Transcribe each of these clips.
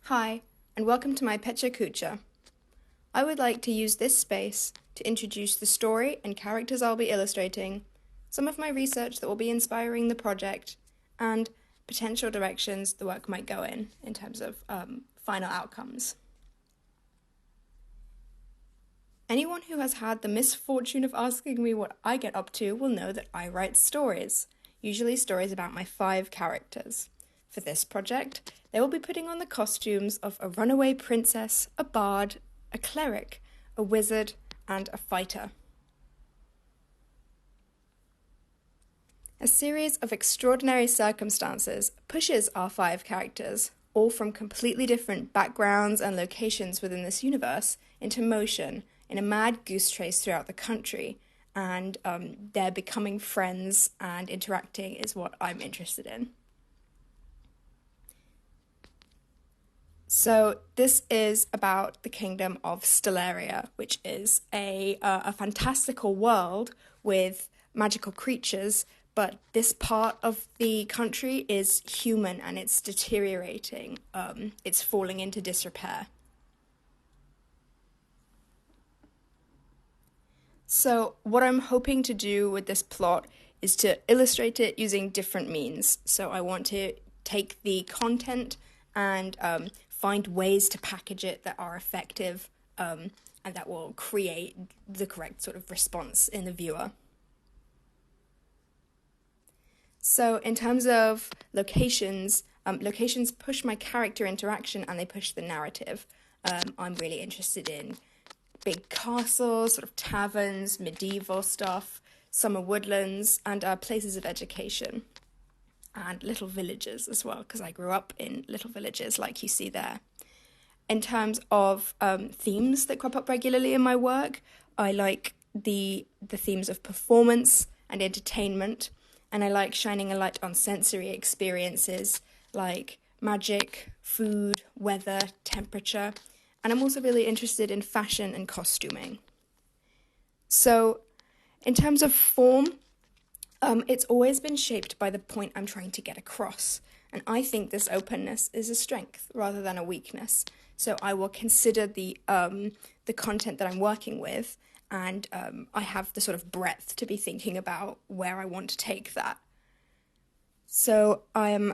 Hi, and welcome to my Pecha Kucha. I would like to use this space to introduce the story and characters I'll be illustrating, some of my research that will be inspiring the project, and potential directions the work might go in terms of final outcomes. Anyone who has had the misfortune of asking me what I get up to will know that I write stories, usually stories about my 5 characters. For this project, they will be putting on the costumes of a runaway princess, a bard, a cleric, a wizard, and a fighter. A series of extraordinary circumstances pushes our 5 characters, all from completely different backgrounds and locations within this universe, into motion in a mad goose chase throughout the country, and they're becoming friends and interacting is what I'm interested in. So this is about the kingdom of Stellaria, which is a fantastical world with magical creatures, but this part of the country is human and it's deteriorating. It's falling into disrepair. So what I'm hoping to do with this plot is to illustrate it using different means. So I want to take the content and find ways to package it that are effective and that will create the correct sort of response in the viewer. So in terms of locations, locations push my character interaction and they push the narrative. I'm really interested in big castles, sort of taverns, medieval stuff, summer woodlands, and places of education. And little villages as well, because I grew up in little villages like you see there. In terms of themes that crop up regularly in my work, I like the themes of performance and entertainment, and I like shining a light on sensory experiences like magic, food, weather, temperature, and I'm also really interested in fashion and costuming. So, in terms of form, it's always been shaped by the point I'm trying to get across, and I think this openness is a strength rather than a weakness. So I will consider the content that I'm working with, and I have the sort of breadth to be thinking about where I want to take that. So I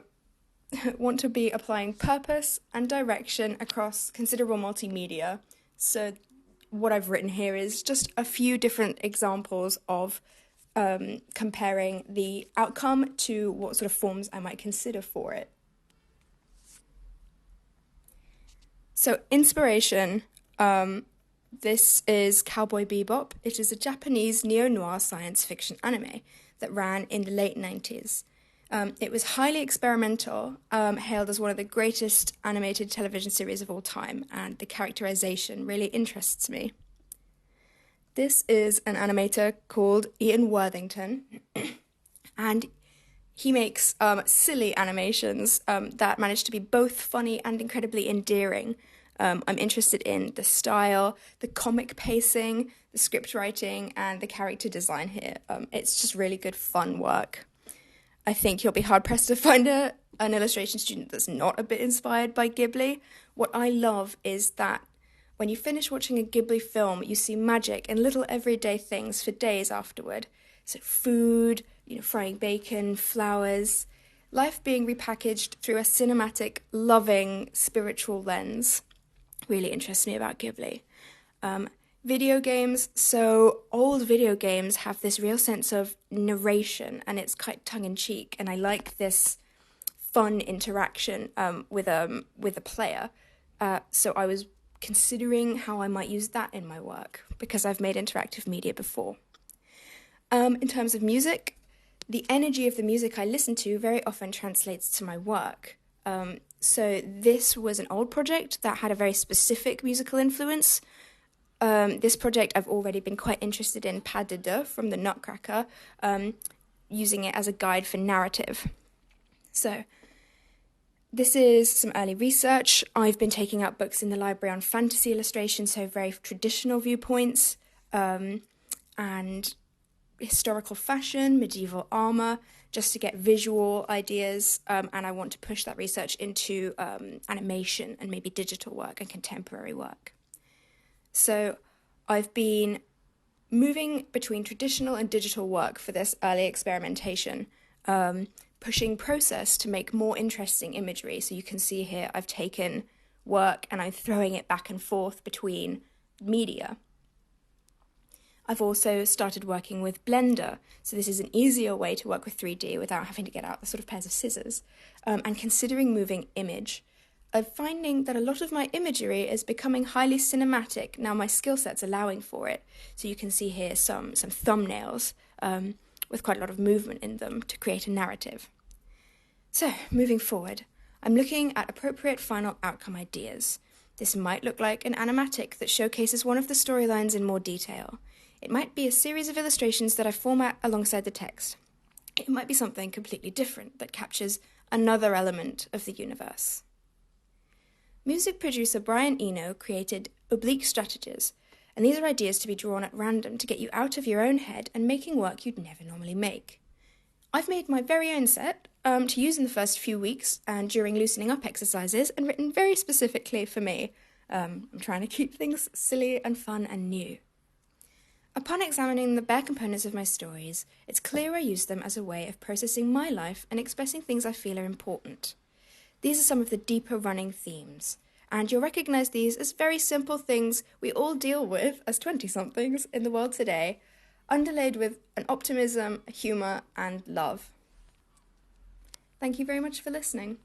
want to be applying purpose and direction across considerable multimedia. So what I've written here is just a few different examples of comparing the outcome to what sort of forms I might consider for it. So inspiration, this is Cowboy Bebop. It is a Japanese neo-noir science fiction anime that ran in the late 90s. It was highly experimental, hailed as one of the greatest animated television series of all time, and the characterization really interests me. This is an animator called Ian Worthington, and he makes silly animations that manage to be both funny and incredibly endearing. I'm interested in the style, the comic pacing, the script writing, and the character design here. It's just really good, fun work. I think you'll be hard-pressed to find an illustration student that's not a bit inspired by Ghibli. What I love is that when you finish watching a Ghibli film, you see magic in little everyday things for days afterward. So food, frying bacon, flowers, life being repackaged through a cinematic, loving, spiritual lens. Really interests me about Ghibli. Video games, so old video games have this real sense of narration and it's quite tongue-in-cheek, and I like this fun interaction with a player. So I was considering how I might use that in my work because I've made interactive media before. In terms of music, the energy of the music I listen to very often translates to my work. So this was an old project that had a very specific musical influence. This project I've already been quite interested in Pas de deux from the Nutcracker, using it as a guide for narrative. So this is some early research. I've been taking out books in the library on fantasy illustration, so very traditional viewpoints, and historical fashion, medieval armour, just to get visual ideas, and I want to push that research into animation and maybe digital work and contemporary work. So I've been moving between traditional and digital work for this early experimentation, pushing process to make more interesting imagery. So you can see here I've taken work and I'm throwing it back and forth between media. I've also started working with Blender, so this is an easier way to work with 3D without having to get out the sort of pairs of scissors, and considering moving image. I'm finding that a lot of my imagery is becoming highly cinematic, now my skill set's allowing for it. So you can see here some thumbnails with quite a lot of movement in them to create a narrative. So, moving forward, I'm looking at appropriate final outcome ideas. This might look like an animatic that showcases one of the storylines in more detail. It might be a series of illustrations that I format alongside the text. It might be something completely different that captures another element of the universe. Music producer Brian Eno created oblique strategies, and these are ideas to be drawn at random to get you out of your own head and making work you'd never normally make. I've made my very own set to use in the first few weeks and during loosening up exercises, and written very specifically for me. I'm trying to keep things silly and fun and new. Upon examining the bare components of my stories, it's clear I use them as a way of processing my life and expressing things I feel are important. These are some of the deeper running themes, and you'll recognise these as very simple things we all deal with as 20-somethings in the world today, underlaid with an optimism, humour and love. Thank you very much for listening.